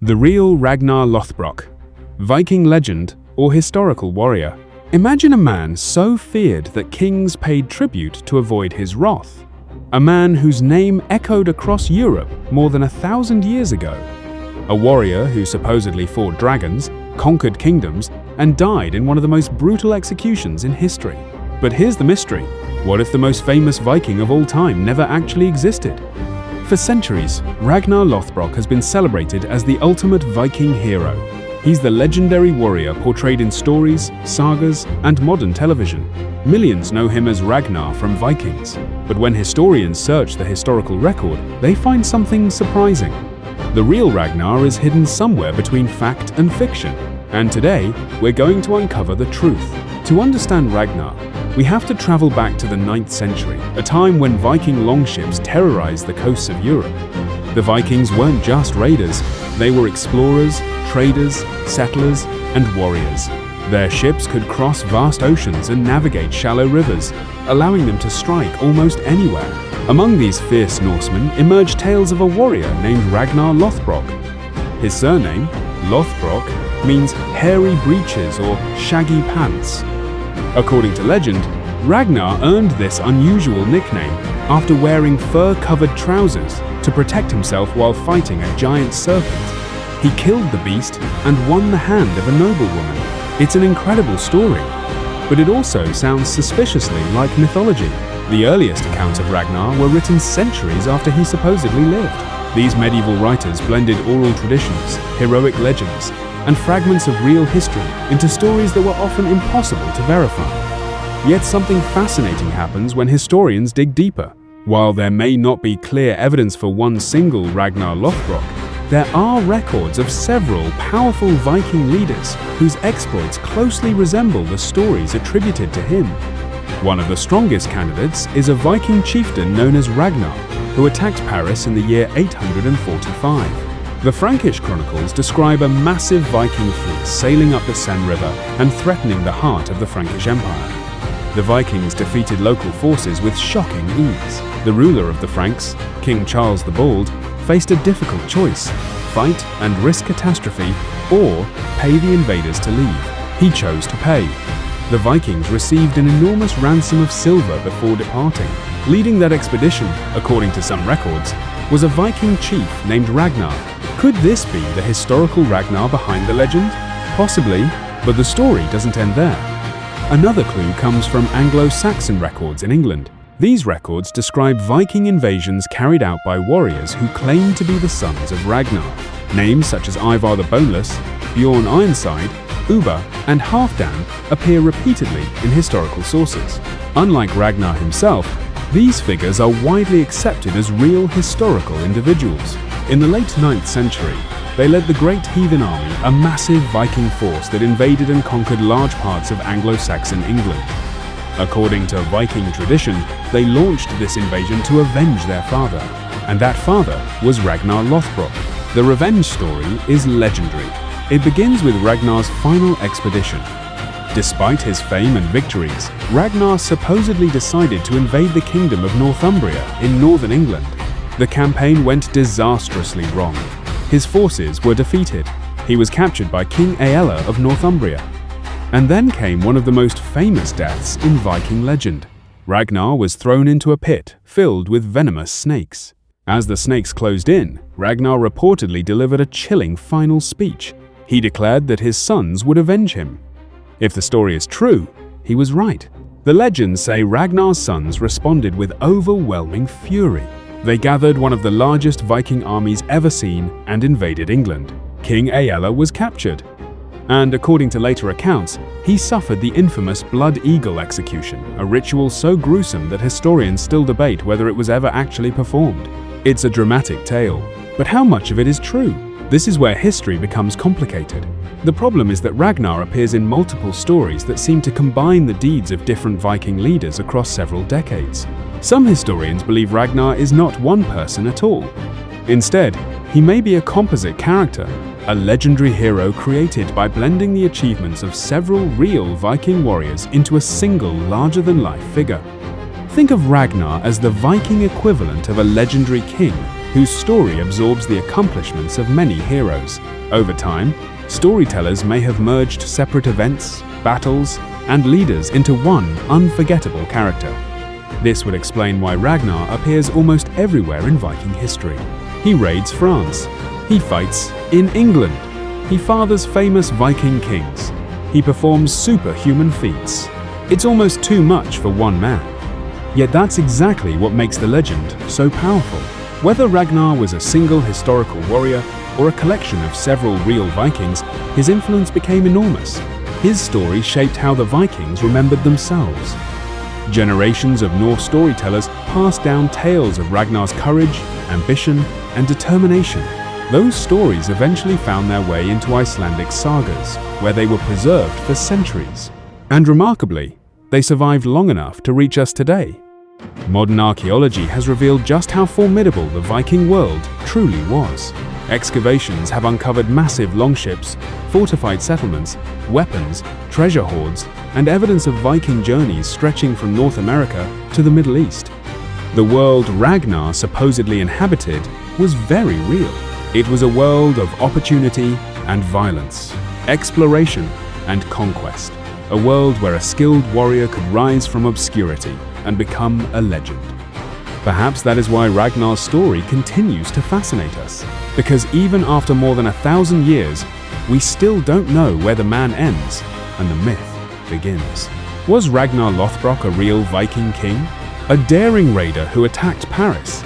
The real Ragnar Lothbrok, Viking legend or historical warrior. Imagine a man so feared that kings paid tribute to avoid his wrath. A man whose name echoed across Europe more than 1,000 years ago. A warrior who supposedly fought dragons, conquered kingdoms, and died in one of the most brutal executions in history. But here's the mystery. What if the most famous Viking of all time never actually existed? For centuries, Ragnar Lothbrok has been celebrated as the ultimate Viking hero. He's the legendary warrior portrayed in stories, sagas, and modern television. Millions know him as Ragnar from Vikings, but when historians search the historical record, they find something surprising. The real Ragnar is hidden somewhere between fact and fiction, and today we're going to uncover the truth. To understand Ragnar, we have to travel back to the 9th century, a time when Viking longships terrorized the coasts of Europe. The Vikings weren't just raiders, they were explorers, traders, settlers, and warriors. Their ships could cross vast oceans and navigate shallow rivers, allowing them to strike almost anywhere. Among these fierce Norsemen emerged tales of a warrior named Ragnar Lothbrok. His surname, Lothbrok, means hairy breeches or shaggy pants. According to legend, Ragnar earned this unusual nickname after wearing fur-covered trousers to protect himself while fighting a giant serpent. He killed the beast and won the hand of a noblewoman. It's an incredible story, but it also sounds suspiciously like mythology. The earliest accounts of Ragnar were written centuries after he supposedly lived. These medieval writers blended oral traditions, heroic legends, and fragments of real history into stories that were often impossible to verify. Yet something fascinating happens when historians dig deeper. While there may not be clear evidence for one single Ragnar Lothbrok, there are records of several powerful Viking leaders whose exploits closely resemble the stories attributed to him. One of the strongest candidates is a Viking chieftain known as Ragnar, who attacked Paris in the year 845. The Frankish chronicles describe a massive Viking fleet sailing up the Seine River and threatening the heart of the Frankish Empire. The Vikings defeated local forces with shocking ease. The ruler of the Franks, King Charles the Bald, faced a difficult choice: fight and risk catastrophe, or pay the invaders to leave. He chose to pay. The Vikings received an enormous ransom of silver before departing. Leading that expedition, according to some records, was a Viking chief named Ragnar. Could this be the historical Ragnar behind the legend? Possibly, but the story doesn't end there. Another clue comes from Anglo-Saxon records in England. These records describe Viking invasions carried out by warriors who claimed to be the sons of Ragnar. Names such as Ivar the Boneless, Bjorn Ironside, Ubba, and Halfdan appear repeatedly in historical sources. Unlike Ragnar himself, these figures are widely accepted as real historical individuals. In the late 9th century, they led the Great Heathen Army, a massive Viking force that invaded and conquered large parts of Anglo-Saxon England. According to Viking tradition, they launched this invasion to avenge their father, and that father was Ragnar Lothbrok. The revenge story is legendary. It begins with Ragnar's final expedition. Despite his fame and victories, Ragnar supposedly decided to invade the kingdom of Northumbria in northern England. The campaign went disastrously wrong. His forces were defeated. He was captured by King Aella of Northumbria. And then came one of the most famous deaths in Viking legend. Ragnar was thrown into a pit filled with venomous snakes. As the snakes closed in, Ragnar reportedly delivered a chilling final speech. He declared that his sons would avenge him. If the story is true, he was right. The legends say Ragnar's sons responded with overwhelming fury. They gathered one of the largest Viking armies ever seen and invaded England. King Aella was captured. And according to later accounts, he suffered the infamous Blood Eagle execution, a ritual so gruesome that historians still debate whether it was ever actually performed. It's a dramatic tale, but how much of it is true? This is where history becomes complicated. The problem is that Ragnar appears in multiple stories that seem to combine the deeds of different Viking leaders across several decades. Some historians believe Ragnar is not one person at all. Instead, he may be a composite character, a legendary hero created by blending the achievements of several real Viking warriors into a single larger-than-life figure. Think of Ragnar as the Viking equivalent of a legendary king whose story absorbs the accomplishments of many heroes. Over time, storytellers may have merged separate events, battles, and leaders into one unforgettable character. This would explain why Ragnar appears almost everywhere in Viking history. He raids France. He fights in England. He fathers famous Viking kings. He performs superhuman feats. It's almost too much for one man. Yet that's exactly what makes the legend so powerful. Whether Ragnar was a single historical warrior or a collection of several real Vikings, his influence became enormous. His story shaped how the Vikings remembered themselves. Generations of Norse storytellers passed down tales of Ragnar's courage, ambition, and determination. Those stories eventually found their way into Icelandic sagas, where they were preserved for centuries. And remarkably, they survived long enough to reach us today. Modern archaeology has revealed just how formidable the Viking world truly was. Excavations have uncovered massive longships, fortified settlements, weapons, treasure hoards, and evidence of Viking journeys stretching from North America to the Middle East. The world Ragnar supposedly inhabited was very real. It was a world of opportunity and violence, exploration and conquest, a world where a skilled warrior could rise from obscurity and become a legend. Perhaps that is why Ragnar's story continues to fascinate us, because even after more than 1,000 years, we still don't know where the man ends and the myth begins. Was Ragnar Lothbrok a real Viking king? A daring raider who attacked Paris?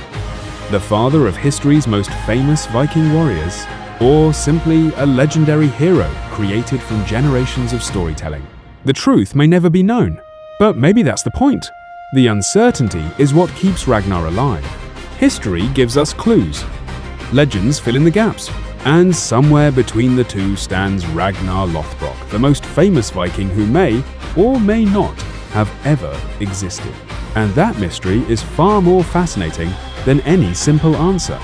The father of history's most famous Viking warriors? Or simply a legendary hero created from generations of storytelling? The truth may never be known, but maybe that's the point. The uncertainty is what keeps Ragnar alive. History gives us clues. Legends fill in the gaps. And somewhere between the two stands Ragnar Lothbrok, the most famous Viking who may or may not have ever existed. And that mystery is far more fascinating than any simple answer.